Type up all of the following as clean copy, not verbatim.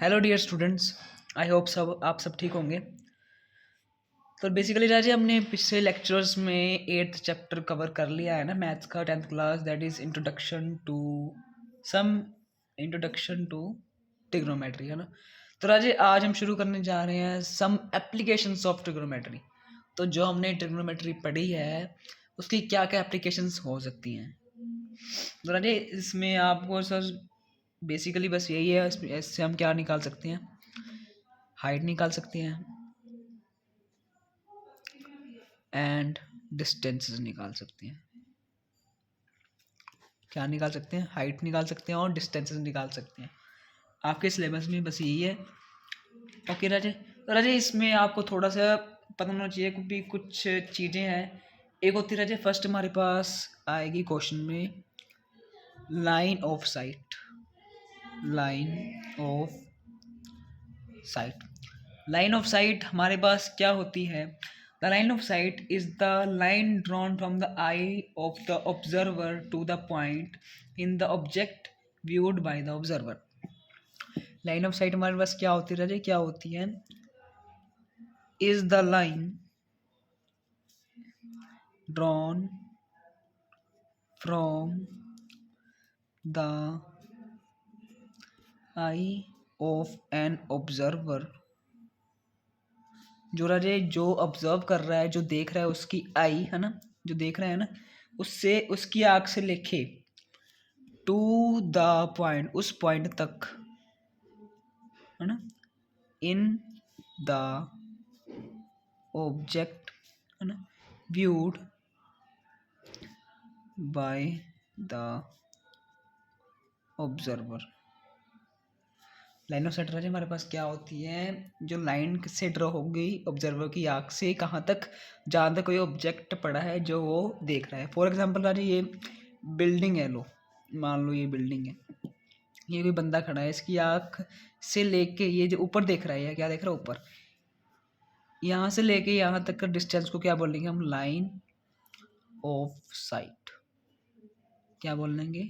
Hello dear students. I hope आप सब ठीक होंगे। तो बेसिकली राजे हमने पिछले लेक्चर्स में एट्थ चैप्टर कवर कर लिया है ना, मैथ्स का 10th class, that is introduction to trigonometry, है ना। तो राजे आज हम शुरू करने जा रहे हैं सम एप्लीकेशंस ऑफ ट्रिग्नोमेट्री। तो जो हमने ट्रिग्नोमेट्री पढ़ी है उसकी क्या क्या एप्लीकेशंस हो सकती हैं। तो राजे इसमें आपको सर बेसिकली बस यही है, इससे हम क्या निकाल सकते हैं, हाइट निकाल सकते हैं एंड डिस्टेंसेस निकाल सकते हैं। क्या निकाल सकते हैं? हाइट निकाल सकते हैं और डिस्टेंसेस निकाल सकते हैं। आपके सिलेबस में बस यही है। ओके राजे। तो राजे इसमें आपको थोड़ा सा पता होना चाहिए क्योंकि कुछ चीज़ें हैं। एक होती है राजे, फर्स्ट हमारे पास आएगी क्वेश्चन में line of sight. Line of sight line of sight हमारे पास क्या होती है? The line of sight is the line drawn from the eye of the observer to the point in the object viewed by the observer. Line of sight हमारे पास क्या होती है? क्या होती है? Is the line drawn from the eye of an observer. जो राजे जो ऑब्जर्व कर रहा है, जो देख रहा है, उसकी आई है ना, जो देख रहा है ना, उससे उसकी आँख से लेके टू द पॉइंट, उस पॉइंट तक, है ना, इन द ऑब्जेक्ट, है ना, viewed by the observer. Line of sight राजे हमारे पास क्या होती है? जो लाइन से ड्रॉ हो गई ऑब्जर्वर की आँख से कहाँ तक, जहाँ तक कोई ऑब्जेक्ट पड़ा है जो वो देख रहा है। फॉर एग्जांपल राजे ये बिल्डिंग है, लो मान लो ये बिल्डिंग है, ये कोई बंदा खड़ा है, इसकी आँख से लेके ये जो ऊपर देख रहा है, क्या देख रहा है? ऊपर। यहाँ से लेके यहाँ तक का डिस्टेंस को क्या बोलेंगे हम? Line of site. क्या बोलेंगे?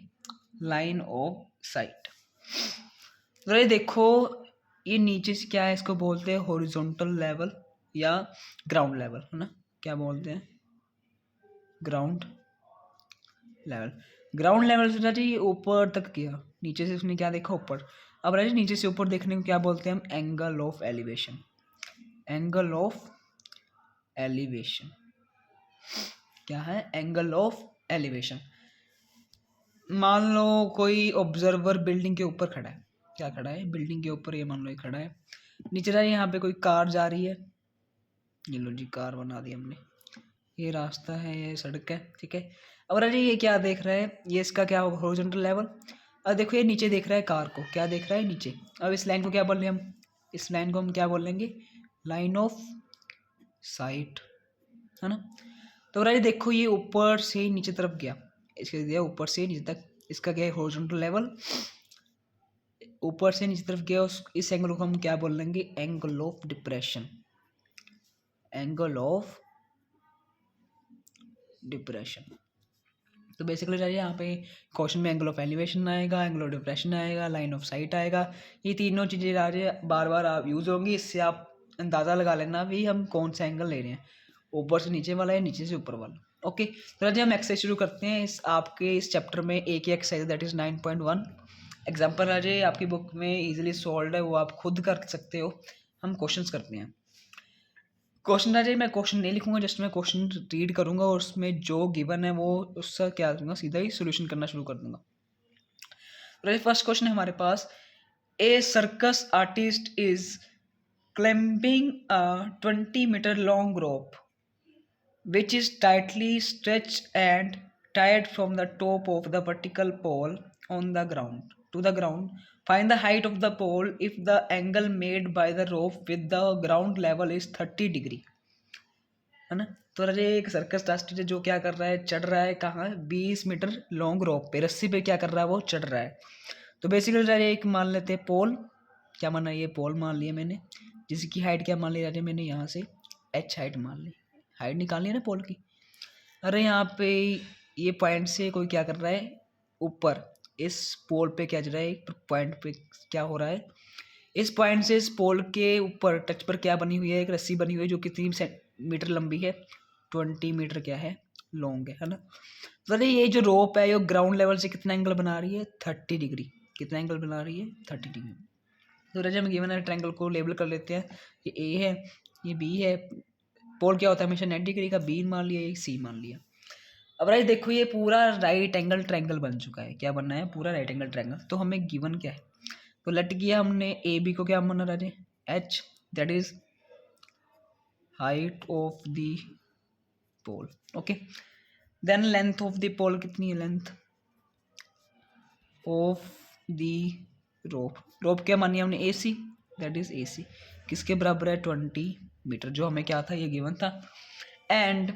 Line of site. तो ये देखो, ये नीचे से क्या है, इसको बोलते हैं हॉरिजॉन्टल लेवल या ग्राउंड लेवल, है ना। क्या बोलते हैं? Ground level. ग्राउंड लेवल से राजी ऊपर तक गया, नीचे से उसने क्या देखा? ऊपर। अब राजी नीचे से ऊपर देखने को क्या बोलते हैं हम? Angle of elevation. Angle of elevation क्या है? Angle of elevation. मान लो कोई ऑब्जर्वर बिल्डिंग के ऊपर खड़ा है, क्या खड़ा है? बिल्डिंग के ऊपर, ये मान लो ये खड़ा है। नीचे जाए, यहाँ पे कोई कार जा रही है, ये लो जी कार बना दी हमने, ये रास्ता है, ये सड़क है, ठीक है। अब राजी ये क्या देख रहा है? ये इसका क्या होगा? Horizontal level. अब देखो ये नीचे देख रहा है कार को, क्या देख रहा है? नीचे। अब इस लाइन को क्या बोल रहे हैं हम? इस लाइन को हम क्या बोलेंगे? लाइन ऑफ साइट, है ना। तो राजी देखो ये ऊपर से नीचे तरफ गया, इसके दिया ऊपर से नीचे तक, इसका क्या है? Horizontal level. ऊपर से नीचे तरफ गया, उस इस एंगल को हम क्या बोलेंगे? Angle of depression. Angle of depression. तो बेसिकली जाइए यहाँ पे क्वेश्चन में एंगल ऑफ एलिवेशन आएगा, एंगल ऑफ डिप्रेशन आएगा, लाइन ऑफ साइट आएगा। ये तीनों चीज़ें राजे बार बार आप यूज़ होंगी, इससे आप अंदाज़ा लगा लेना भी हम कौन सा एंगल ले रहे हैं, ऊपर से नीचे वाला या नीचे से ऊपर वाला। ओके, तो राजे हम एक्सरसाइज शुरू करते हैं। आपके इस चैप्टर में एक ही एक्सरसाइज, दैट इज़ 9.1 एग्जाम्पल राजे आपकी बुक में इजीली सॉल्व है, वो आप खुद कर सकते हो। हम क्वेश्चंस करते हैं। क्वेश्चन राजे मैं क्वेश्चन नहीं लिखूंगा, जस्ट मैं क्वेश्चन रीड करूंगा और उसमें जो गिवन है वो उसका क्या दूंगा, सीधा ही सोल्यूशन करना शुरू कर दूंगा। राजे फर्स्ट क्वेश्चन है हमारे पास, a circus artist is climbing a 20-meter long rope which is tightly stretched and tied from the top of the vertical pole on the ground to the ground. Find the height of the pole if the angle made by the rope with the ground level is 30 degree, है ना। तो राजे एक circus artist है जो क्या कर रहा है? चढ़ रहा है कहाँ? 20 मीटर लॉन्ग रोप पे, रस्सी पे क्या कर रहा है? वो चढ़ रहा है। तो बेसिकली राजे एक मान लेते हैं पोल, क्या माना? ये पोल मान लिया मैंने, जिसकी हाइट क्या मान ली राजे मैंने? यहाँ से h हाइट मान ली, हाइट निकालनी है ना पोल की। अरे यहाँ पे ये पॉइंट से कोई क्या कर रहा है? ऊपर इस पोल पे क्या चल रहा है? एक पॉइंट पे क्या हो रहा है? इस पॉइंट से इस पोल के ऊपर टच पर क्या बनी हुई है, एक रस्सी बनी हुई है जो कितनी मीटर लंबी है, 20 मीटर क्या है, लॉन्ग है ना। तो ये जो रोप है ये ग्राउंड लेवल से कितना एंगल बना रही है, 30 डिग्री। कितना एंगल बना रही है, 30 डिग्री। तो राजा हम गिवन है ट्रायंगल को लेबल कर लेते हैं, ये ए है, ये बी है। पोल क्या होता है हमेशा 90 डिग्री का, बी मान लिया, ये सी मान लिया। अब राइट देखो ये पूरा राइट एंगल ट्रायंगल बन चुका है। क्या बनना है, पूरा राइट एंगल ट्रायंगल। तो हमें गिवन क्या है, तो लेट किया हमने ए बी को, क्या माना राजे, H, that is height of the pole. Okay, then length of the pole कितनी है, length of the rope. Rope क्या मानी हमने, ए सी, दैट इज ए सी, किसके बराबर है, 20 मीटर, जो हमें क्या था, ये गिवन था। एंड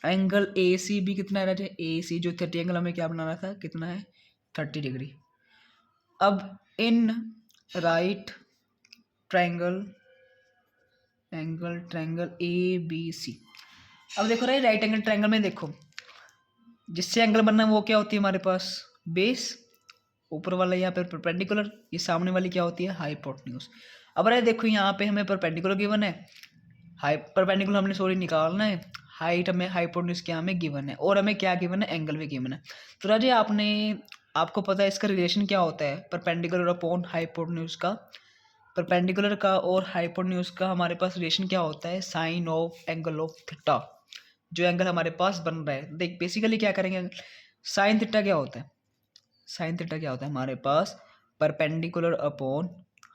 एंगल ए सी भी कितना है राजे, ए सी जो 30 एंगल हमें क्या बनाना था, कितना है, 30 डिग्री। अब in right triangle A B C, अब देखो राइट एंगल ट्रायंगल में देखो जिससे एंगल बनना है वो क्या होती है हमारे पास, बेस, ऊपर वाला यहाँ पे परपेंडिकुलर, ये सामने वाली क्या होती है, हाइपोटेन्यूज। अब अरे देखो यहाँ पे हमें परपेंडिकुलर गिवन है, परपेंडिकुलर हमने सॉरी निकालना है, हाइट हमें, हाइपोटेन्यूज क्या हमें गिवन है, और हमें क्या गिवन है, एंगल भी गिवन है। तो राजे आपको पता है इसका रिलेशन क्या होता है, परपेंडिकुलर अपॉन हाइपोटेन्यूज का, परपेंडिकुलर का और हाइपोटेन्यूज का हमारे पास रिलेशन क्या होता है, sine of angle of theta. जो एंगल हमारे पास बन रहा है, देख बेसिकली क्या करेंगे, साइन थीटा क्या होता है, साइन थीटा क्या होता है हमारे पास, परपेंडिकुलर अपॉन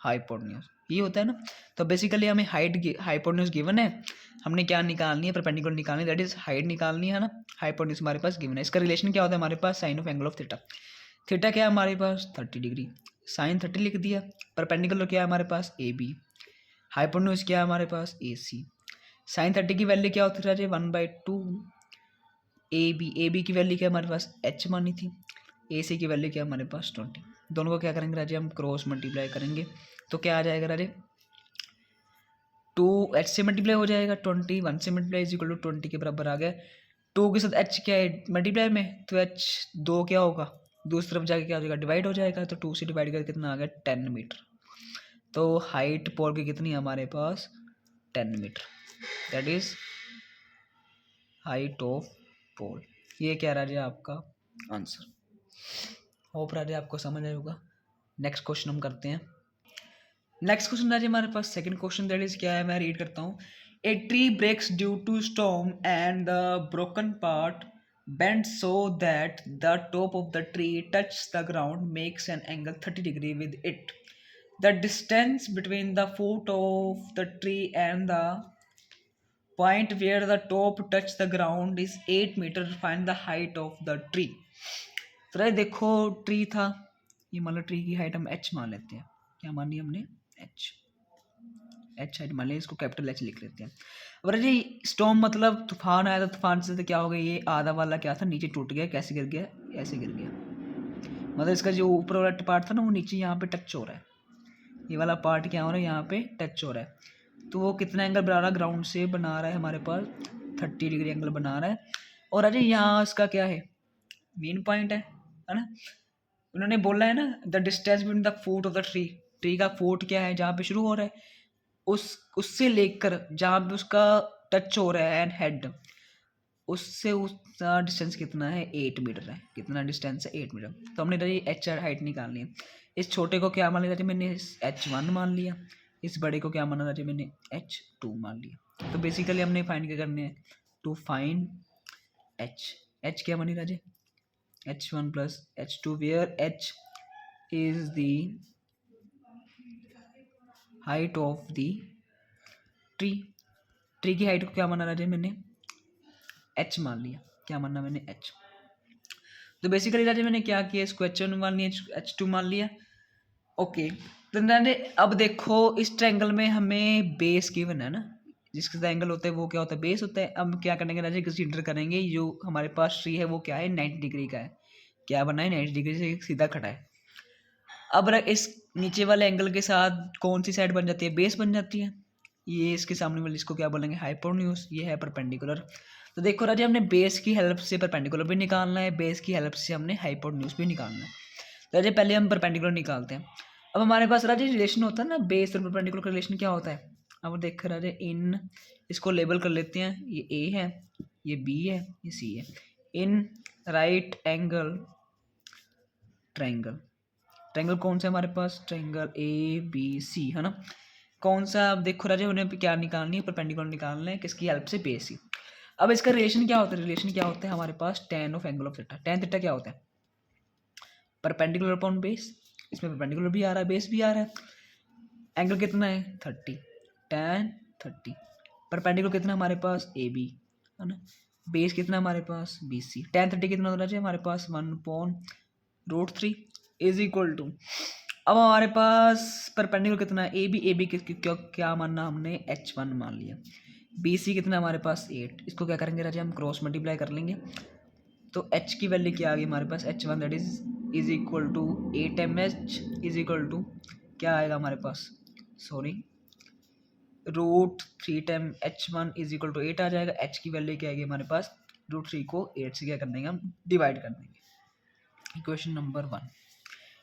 हाइपोटेन्यूज, ये होता है ना। तो बेसिकली हमें हाइपोटेन्यूज गिवन है, हमने क्या निकालनी है, परपेंडिकुलर निकालनी है, दैट इज हाइट निकालनी है ना, हाइपोटेन्यूज हमारे पास गिवन है। इसका रिलेशन क्या होता है हमारे पास, sine of angle of theta. Theta क्या है हमारे पास, 30 डिग्री, साइन 30 लिख दिया। परपेंडिकुलर क्या है हमारे पास, ए बी, हाइपोटेन्यूज क्या है हमारे पास, ए सी। साइन 30 की वैल्यू क्या होती है, 1/2 ए बी की वैल्यू क्या हमारे पास, एच मानी थी, ए सी की वैल्यू क्या हमारे पास, 20। दोनों को क्या करेंगे राजे, हम क्रॉस मल्टीप्लाई करेंगे, तो क्या आ जाएगा राजे, 2 एच से मल्टीप्लाई हो जाएगा, 20 1 से मल्टीप्लाई इज इक्वल टू 20 के बराबर आ गया। 2 के साथ एच क्या है मल्टीप्लाई में, तो एच 2 क्या होगा, दूसरी तरफ जाके क्या हो जाएगा, डिवाइड हो जाएगा, तो 2 से डिवाइड करके कितना आ गया, 10 मीटर। तो हाइट पोल की कितनी है हमारे पास, 10 metre, that is height of pole. ये क्या राजे आपका आंसर। होप राजे आपको समझ आया होगा। नेक्स्ट क्वेश्चन हम करते हैं। नेक्स्ट क्वेश्चन राजे हमारे पास सेकंड क्वेश्चन, दैट इज क्या है, मैं रीड करता हूँ। A tree breaks due to storm and the broken part bent so that the top of the tree touches the ground, makes an angle 30 degree with it. The distance between the foot of the tree and the point where the top touch the ground is 8 meter. Find the height of the tree. तो ये देखो tree था, ये मान लो tree की height हम h मान लेते हैं, क्या मान लिया हमने, h हाइट मान लिया, इसको कैपिटल h लिख लेते हैं। और जी स्टॉर्म मतलब तूफान आया, तो तूफान से तो क्या हो गया, ये आधा वाला क्या था नीचे टूट गया, कैसे गिर गया, ऐसे गिर गया, मतलब इसका जो ऊपर वाला पार्ट था ना वो नीचे यहाँ पे टच हो रहा है, ये वाला पार्ट क्या हो रहा है, यहाँ पे टच हो रहा है। तो वो कितना एंगल बना रहा है, ग्राउंड से बना रहा है हमारे पास 30 डिग्री एंगल बना रहा है। और अरे यहाँ इसका क्या है, मेन पॉइंट है ना, उन्होंने बोला है ना, the distance between the foot of the tree, tree का फुट क्या है, जहाँ पे शुरू हो रहा है उससे लेकर जहाँ पे उसका टच हो रहा है एंड हेड, उससे उसका डिस्टेंस कितना है, 8 मीटर है। कितना डिस्टेंस है, 8 मीटर। तो हमने इधर एच हाइट निकालनी है। इस छोटे को क्या मान लिया था मैंने, h1 मान लिया, इस बड़े को क्या माना था मैंने, h2 मान लिया। तो बेसिकली हमने फाइंड क्या करने हैं, टू फाइंड h क्या मानी राजे, h1 plus h2 where h is the height of the tree. Tree की हाइट को क्या माना राजे मैंने, h मान लिया, क्या मानना मैंने, h। तो बेसिकली राजे मैंने क्या किया, इसको h1 मान लिया, h2 मान लिया। ओके, तो राजे अब देखो इस ट्रायंगल में हमें बेस गिवन है ना, जिसका एंगल होता है वो क्या होता है, बेस होता है। अब क्या करेंगे राजे, कंसीडर करेंगे जो हमारे पास ट्री है वो क्या है, 90 डिग्री का है, क्या बना है, 90 डिग्री से सीधा खड़ा है। अब इस नीचे वाले एंगल के साथ कौन सी साइड बन जाती है, बेस बन जाती है। ये इसके सामने वाले इसको क्या बोलेंगे, हाइपोटेन्यूज, ये है परपेंडिकुलर। तो देखो राजे हमने बेस की हेल्प से परपेंडिकुलर भी निकालना है, बेस की हेल्प से हमने हाइपोटेन्यूज भी निकालना है। तो राजे पहले हम परपेंडिकुलर निकालते हैं। अब हमारे पास राजे रिलेशन होता है ना, बेस और परपेंडिकुलर का रिलेशन क्या होता है। अब देख राजे इन, इसको लेबल कर लेते हैं, ये ए है, ये बी है, ये सी है। इन राइट एंगल ट्रायंगल, ट्रायंगल कौन सा है हमारे पास, ट्रायंगल ए बी सी है ना। कौन सा, अब देखो राजे उन्हें क्या निकालनी है, परपेंडिकुलर निकालना है, किसकी हेल्प से, बेस की। अब इसका रिलेशन क्या होता है, रिलेशन क्या होता है हमारे पास, tan of angle of theta. tan theta क्या होता है, परपेंडिकुलर अपॉन बेस, इसमें परपेंडिकुलर भी आ रहा है, बेस भी आ रहा है। एंगल कितना है 30, tan 30, परपेंडिकुलर कितना हमारे पास ए बी है ना, बेस कितना हमारे पास बी सी। tan 30 कितना होना चाहिए हमारे पास 1/√3 इज इक्वल टू, अब हमारे पास परपेंडिकुलर कितना है ए बी क्या क्या मानना हमने, h1 मान लिया। बी सी कितना हमारे पास 8, इसको क्या करेंगे राजा हम क्रॉस मल्टीप्लाई कर लेंगे, तो h की वैल्यू क्या आ गई हमारे पास, h1 that is equal to 8mh is equal to क्या आएगा हमारे पास, sorry √3 time h1 is equal to 8 आ जाएगा। h की वैल्यू क्या आएगी हमारे पास, √3 को 8 से क्या कर देंगे हम, डिवाइड कर देंगे। इक्वेशन नंबर 1,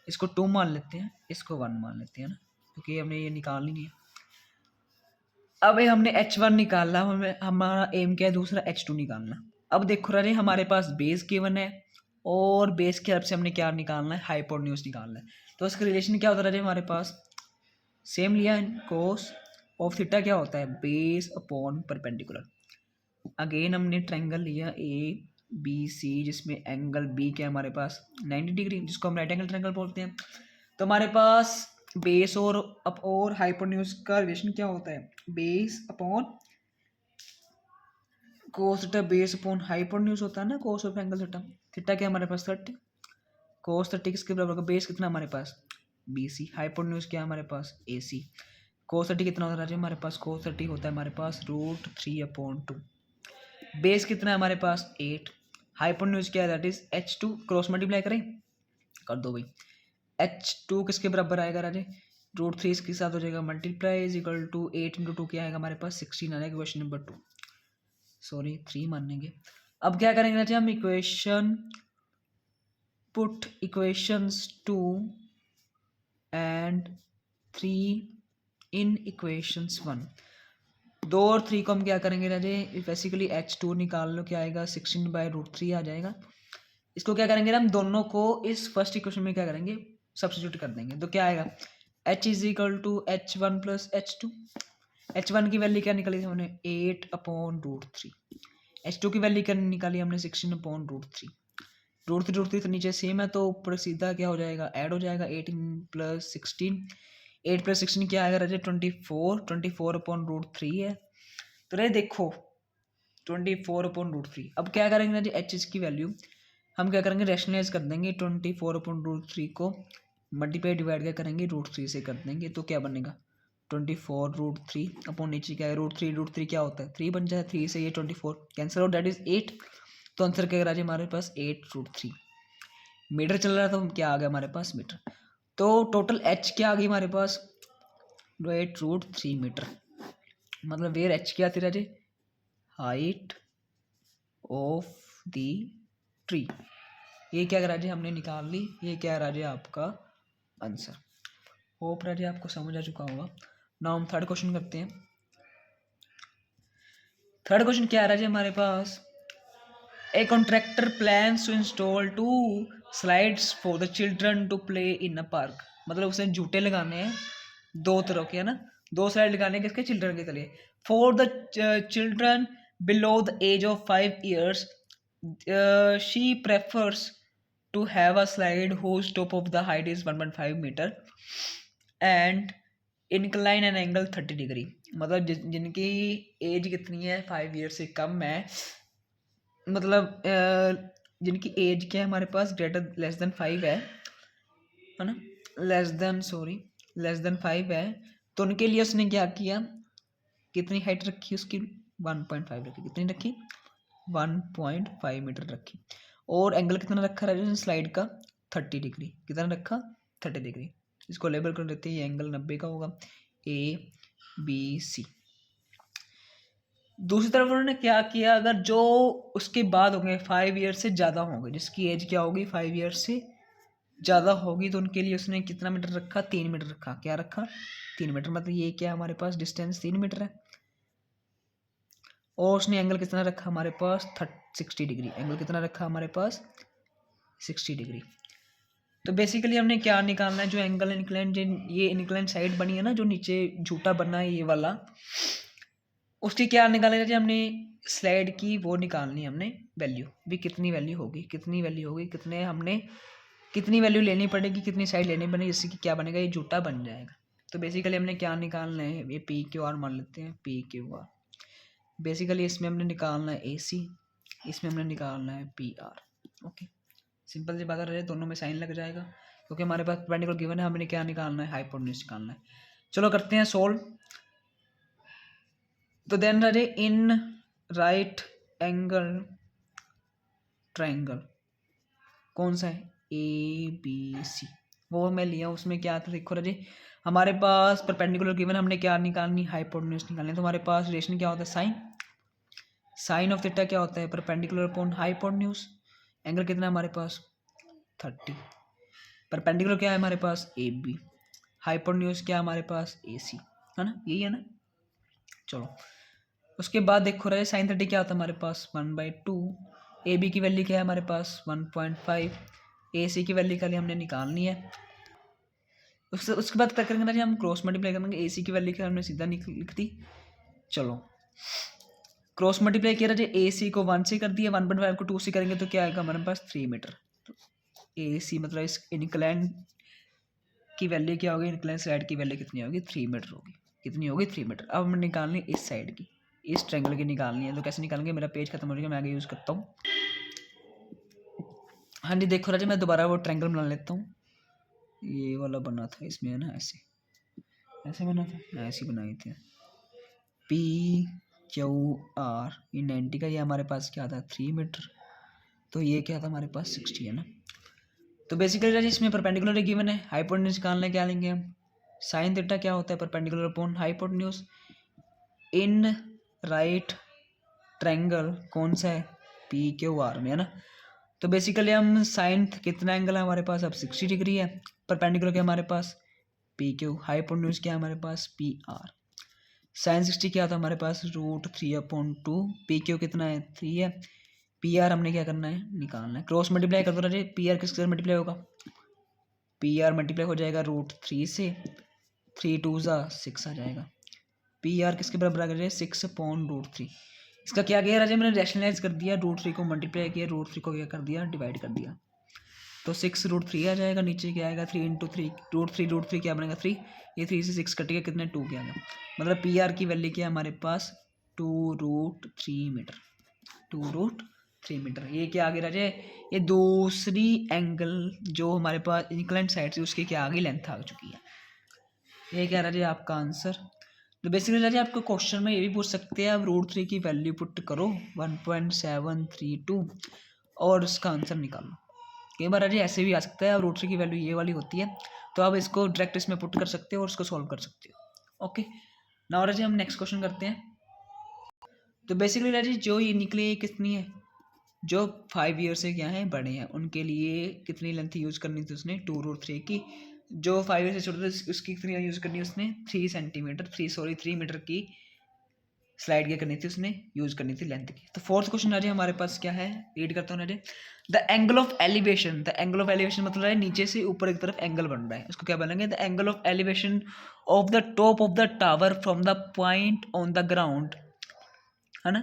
इसको 2 मान लेते हैं, इसको 1 मान लेते हैं ना, क्योंकि हमने ये निकालनी नहीं है। अब हमने h1 निकाला, हमें हमारा एम क्या है दूसरा h2 निकालना। अब देखो रहे हमारे पास बेस गिवन है और बेस की हेल्प से हमने क्या निकालना है, हाइपोटेन्यूज निकालना है। तो इसका रिलेशन क्या होता है हमारे पास, सेम लिया है, कोस ऑफ थीटा क्या होता है, बेस अपॉन परपेंडिकुलर। अगेन हमने ट्रायंगल लिया ए बी सी, जिसमें एंगल बी क्या है हमारे पास 90 डिग्री, जिसको हम राइट एंगल ट्रायंगल बोलते हैं। तो हमारे पास बेस और हाइपोटेन्यूज का रिलेशन क्या होता है, base upon cos theta base upon hypotenuse होता है ना, cos of angle theta. Theta क्या हमारे पास 30, कोस 30 किसके बराबर होगा, बेस कितना हमारे पास बी सी, हाइपोटेन्यूज क्या है हमारे पास ए सी। कोस 30 कितना होता है हमारे पास, कोस 30 होता है हमारे पास √3/2। बेस कितना है हमारे पास 8, हाइपोटेन्यूज क्या है that is h2, cross multiply करें, कर दो भाई। h2 किसके बराबर आएगा राजे, √3 इसके साथ हो जाएगा मल्टीप्लाई इज इक्वल टू 8 × 2 क्या आएगा हमारे पास 16 आ जाएगा। क्वेश्चन नंबर 2, सॉरी 3 मानेंगे। अब क्या करेंगे राजे हम, equation put equations 2 and 3 in equations 1। 2 और 3 को हम क्या करेंगे राजे, बेसिकली h2 निकाल लो, क्या आएगा 16/√3 आ जाएगा। इसको क्या करेंगे हम, दोनों को इस फर्स्ट इक्वेशन में क्या करेंगे, सब्स्टिट्यूट कर देंगे। तो क्या आएगा, h is equal to h1 plus h2। h1 की वैल्यू क्या निकाली थी हमने 8/√3, h2 की वैल्यू क्या निकाली हमने 16/√3। √3 तो नीचे सेम है, तो ऊपर सीधा क्या हो जाएगा, ऐड हो जाएगा 18 + 16। 8 + 16 क्या आएगा राजे 24, 24/√3 है। तो रे देखो 24/√3। अब क्या करेंगे ना जी, एच की वैल्यू हम क्या करेंगे, रैशनलाइज कर देंगे। 24/√3 को मल्टीप्लाई डिवाइड क्या करेंगे, √3 से कर देंगे, तो क्या बनेगा 24√3 अपॉन नीचे क्या है √3 क्या होता है 3 बन जाए, 3 से ये 24 कैंसिल और दैट इज 8। तो आंसर क्या राजे हमारे पास 8√3 मीटर चल रहा था, तो क्या आ गया हमारे पास मीटर। तो टोटल एच क्या आ गई हमारे पास 8√3 मीटर। मतलब वेयर एच क्या थी राजे, हाइट ऑफ द ट्री। ये क्या राजे हमने निकाल ली, ये क्या राजे आपका आंसर। होप राजे आपको समझ आ चुका होगा। नाउ हम थर्ड क्वेश्चन करते हैं। थर्ड क्वेश्चन क्या आ रहा है हमारे पास, a contractor plans to install 2 slides for the children to play in a park. मतलब उसे झूठे लगाने हैं 2 तरह के है ना, 2 स्लाइड लगाने के इसके चिल्ड्रन के लिए। For the children below the age of 5 years she prefers to have a slide whose top of the height is 1.5 meter and incline an angle 30 degree. मतलब जिनकी एज कितनी है 5 ईयर से कम है, मतलब जिनकी एज क्या है हमारे पास ग्रेटर लेस देन 5 है ना, लेस देन 5 है। तो उनके लिए उसने क्या किया, कितनी हाइट रखी उसकी 1.5 रखी, कितनी रखी 1.5 मीटर रखी। और एंगल कितना रखा है स्लाइड का 30 डिग्री, कितना रखा 30 डिग्री। इसको लेबल कर देते हैं, ये एंगल 90 का होगा ए बी सी। दूसरी तरफ उन्होंने क्या किया, अगर जो उसके बाद होंगे 5 ईयर से ज़्यादा होंगे, जिसकी एज क्या होगी 5 ईयर से ज़्यादा होगी तो उनके लिए उसने कितना मीटर रखा, 3 मीटर रखा। क्या रखा, 3 मीटर। मतलब ये क्या हमारे पास डिस्टेंस 3 मीटर है। और उसने एंगल कितना रखा हमारे पास, 60 डिग्री। एंगल कितना रखा हमारे पास, 60 डिग्री। तो बेसिकली हमने क्या निकालना है, जो एंगल इंक्लाइन, जो ये इंक्लाइन साइड बनी है ना, जो नीचे झूठा बना है ये वाला, उसकी क्या निकालना है हमने, स्लाइड की वो निकालनी है हमने वैल्यू। भी कितनी वैल्यू होगी, कितनी वैल्यू होगी, कितने हमने कितनी वैल्यू लेनी पड़ेगी, कितनी साइड लेनी पड़ेगी, जिससे कि क्या बनेगा, ये झूठा बन जाएगा। तो बेसिकली हमने क्या निकालना है, ये पी क्यू आर मान लेते हैं, पी क्यू आर। बेसिकली इसमें हमने निकालना है ए सी, इसमें हमने निकालना है पी आर। ओके, सिंपल सी बात है, दोनों में साइन लग जाएगा क्योंकि हमारे पास परपेंडिकुलर गिवन है। हमने क्या निकालना है, हाइपोटेन्यूज निकालना है। चलो करते हैं सोल्व। तो देन राजे इन राइट एंगल ट्रायंगल कौन सा है, ए बी सी, वो मैं लिया। उसमें क्या था देखो राजे, हमारे पास परपेंडिकुलर गिवन, हमने क्या निकालनी, हाइपोटेन्यूज निकालनी। तो हमारे पास रिलेशन क्या होता है, साइन। साइन ऑफ थीटा क्या होता है, परपेंडिकुलर अपॉन हाइपोटेन्यूज। एंगल कितना है हमारे पास, 30। परपेंडिकुलर क्या है हमारे पास, ए बी। हाइपोटेन्यूज क्या है हमारे पास, ए सी, है ना, यही है ना। चलो उसके बाद देखो रहे, साइन 30 क्या होता है हमारे पास, 1/2। ए बी की वैल्यू क्या है हमारे पास, 1.5। ए सी की वैल्यू के लिए हमने निकालनी है। उसके बाद क्या करेंगे ना, हम क्रॉस मल्टीप्लाई करेंगे। ए सी की वैल्यू क्या हमने सीधा लिख दी। चलो क्रॉस मल्टीप्लाई किया रहे, ए सी को 1 से कर दिया, 1.5 को 2 से करेंगे तो क्या आएगा हमारे पास, 3 मीटर। ए सी मतलब इस इंक्लाइन की वैल्यू क्या होगी, इंक्लाइन साइड की वैल्यू कितनी होगी, 3 मीटर होगी। कितनी होगी, 3 मीटर। अब हमें निकालनी है इस साइड की, इस ट्रायंगल की निकालनी है। तो कैसे निकालेंगे, मेरा पेज खत्म हो जाएगा, मैं आगे यूज़ करता हूँ। हाँ जी देखो राजा, मैं दोबारा वो ट्रायंगल बना लेता हूँ। ये वाला बना था इसमें, है ना, ऐसे ऐसे बना था, ऐसे बनाई थी। पी क्यू आर, ये 90 का, ये हमारे पास क्या था, 3 मीटर। तो ये क्या था हमारे पास, 60 है ना। तो बेसिकली राजा इसमें परपेंडिकुलर गिवन है, हाइपोटेन्यूज निकालने क्या लेंगे हम, साइन थीटा क्या होता है, परपेंडिकुलर अपॉन हाइपोटेन्यूज इन राइट ट्रायंगल कौन सा है, पी क्यू आर में, है ना। तो बेसिकली हम साइन कितना एंगल है हमारे पास, अब 60 डिग्री है। परपेंडिकुलर क्या हमारे पास, पी क्यू। हाइपोटेन्यूज क्या है हमारे पास, पी आर। साइन 60 क्या था हमारे पास, √3/2। पी क्यू कितना है, 3 है। पी आर हमने क्या करना है, निकालना है। क्रॉस मल्टीप्लाई कर दो राजे, पी आर किसके साथ मल्टीप्लाई होगा, पी आर मल्टीप्लाई हो जाएगा √3 से, 3 2 6 आ जाएगा। पी आर किसके बराबर आ गया, 6/√3। इसका क्या किया राजे, मैंने रैशनलाइज कर दिया, √3 को मल्टीप्लाई किया, √3 को क्या कर दिया, डिवाइड कर दिया। तो 6√3 आ जाएगा, नीचे क्या आएगा, 3 × 3, √3 क्या बनेगा, 3। ये 3 से 6 कटेगा, कितने, 2 क्या आएगा। मतलब पी आर की वैल्यू क्या है हमारे पास, 2√3 मीटर। 2√3 मीटर। ये क्या आगे राजे, ये दूसरी एंगल जो हमारे पास इंक्लाइंड साइड से, उसकी क्या आगे लेंथ आ चुकी है। ये क्या राजे आपका आंसर। तो बेसिकली राजे आपको क्वेश्चन में ये भी पूछ सकते हैं, आप √3 की वैल्यू पुट करो 1.732 और उसका आंसर निकालो। कई बार राजे ऐसे भी आ सकता है, अब √3 की वैल्यू ये वाली होती है, तो आप इसको डायरेक्ट इसमें पुट कर सकते हो और उसको सॉल्व कर सकते हो। ओके, नाउ राजे हम नेक्स्ट क्वेश्चन करते हैं। तो बेसिकली राजे जो ये निकले कितनी है, जो 5 ईयर से क्या है बड़े हैं, उनके लिए कितनी लेंथ यूज़ करनी थी उसने, 2√3 की। जो 5 ईयर से छोटे थे उसकी कितनी यूज़ करनी है उसने, 3 सेंटीमीटर, 3 मीटर की स्लाइड क्या करनी थी उसने, यूज़ करनी थी लेंथ की। तो फोर्थ क्वेश्चन आ जाए हमारे पास क्या है, रीड करता हूँ ना। The angle of elevation, the angle of elevation मतलब है नीचे से ऊपर की तरफ एंगल बन रहा है, उसको क्या बनेंगे, the angle of elevation of the top of the tower from the point on the ground, है ना।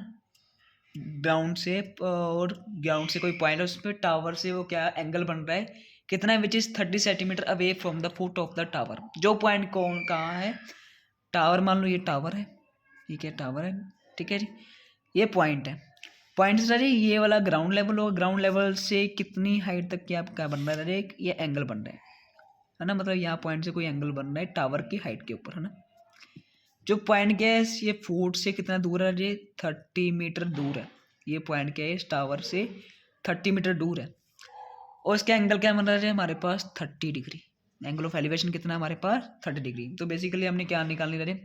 ग्राउंड से और ग्राउंड से कोई पॉइंट है, उस पर टावर से वो क्या एंगल बन रहा है, कितना है, which is 30 centimetre away from the foot of the tower. जो पॉइंट कौन कहाँ है, टावर मान लो ये टावर है, ठीक है, टावर है, ठीक है जी, ये पॉइंट है। पॉइंट से राजे ये वाला ग्राउंड लेवल होगा, ग्राउंड लेवल से कितनी हाइट तक क्या बन रहा है राजे, ये एंगल बन रहा है ना। मतलब यहाँ पॉइंट से कोई एंगल बन रहा है टावर की हाइट के ऊपर, है ना। जो पॉइंट क्या है, ये फुट से कितना दूर है, ये 30 मीटर दूर है। ये पॉइंट क्या है, इस टावर से 30 मीटर दूर है, और इसका एंगल क्या बन रहा है हमारे पास, 30 डिग्री। एंगल ऑफ एलिवेशन कितना है हमारे पास, 30 डिग्री। तो बेसिकली हमने क्या निकालनी है,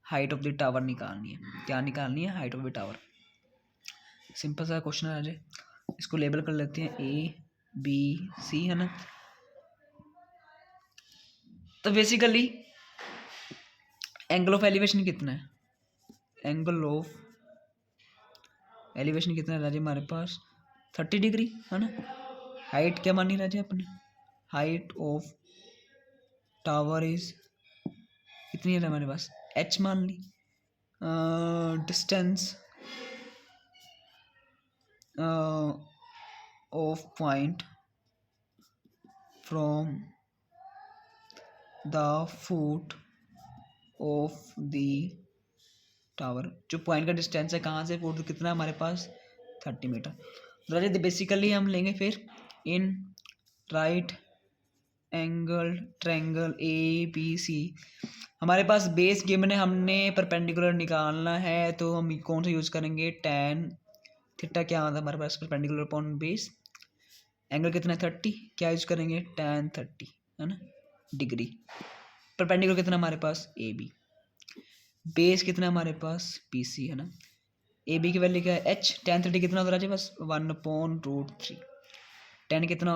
हाइट ऑफ द टावर निकालनी है। क्या निकालनी है, height of the tower. Simple सा क्वेश्चन है, इसको लेबल कर लेते हैं A B C, है ना। तो बेसिकली एंगल ऑफ एलिवेशन कितना है, एंगल ऑफ एलिवेशन कितना है राजे हमारे पास 30 डिग्री है ना। हाइट क्या मानी राजे अपने, हाइट ऑफ टावर इज कितनी है हमारे पास, h मान ली। Distance of point from the foot of the tower, जो पॉइंट का डिस्टेंस है कहाँ से फुट कितना हमारे पास 30 मीटर। तो बेसिकली हम लेंगे फिर in right angle triangle A B C, हमारे पास बेस गिवन है, हमने परपेंडिकुलर निकालना है तो हम कौन सा यूज़ करेंगे, टैन थीटा क्या आता है हमारे पास परपेंडिकुलर अपॉन बेस, एंगल कितना है 30, क्या यूज करेंगे टैन 30 है ना डिग्री। परपेंडिकुलर कितना हमारे पास ए बी, बेस कितना हमारे पास बी सी है ना। ए बी की वैल्यू क्या है एच, टैन 30 कितना होता है बस 1/√3, टैन कितना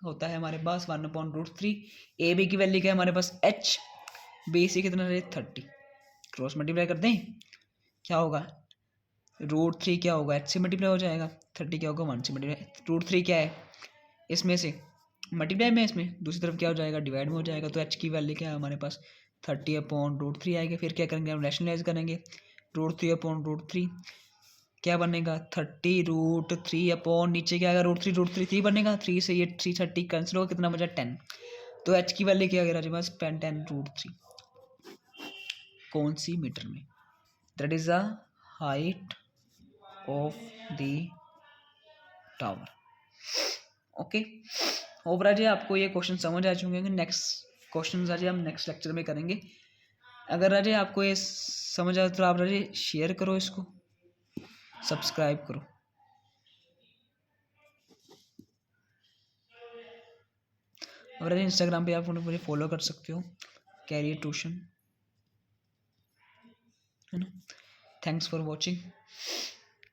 होता है हमारे पास 1/√3, ए बी की वैल्यू क्या है हमारे पास एच, बी सी कितना है 30, क्रॉस मल्टीप्लाई कर दें क्या होगा √3 क्या होगा एच से मल्टीप्लाई हो जाएगा, 30 क्या होगा 1 से मल्टीप्लाई, √3 क्या है इसमें से मल्टीप्लाई में, इसमें दूसरी तरफ क्या हो जाएगा डिवाइड में हो जाएगा, तो एच की वैल्यू क्या है हमारे पास 30/√3 आएगा। फिर क्या करेंगे हम रैशनलाइज करेंगे, √3/√3 क्या बनेगा 30√3 अपॉन नीचे क्या आएगा √3 बनेगा, 3 से ये 330 कैंसिल होगा, कितना बचा 10, तो एच की वैल्यू क्या आ गया पास 10√3 कौन सी मीटर में, that is the height of the tower. Okay hope राजे आपको ये क्वेश्चन समझ आ चुके हैं, नेक्स्ट क्वेश्चन राजे हम नेक्स्ट लेक्चर में करेंगे। अगर राजे आपको ये समझ आए तो आप राजे शेयर करो, इसको सब्सक्राइब करो। और राजे इंस्टाग्राम पे आप मुझे फॉलो कर सकते हो, कैरियर ट्यूशन है ना। Thanks for watching.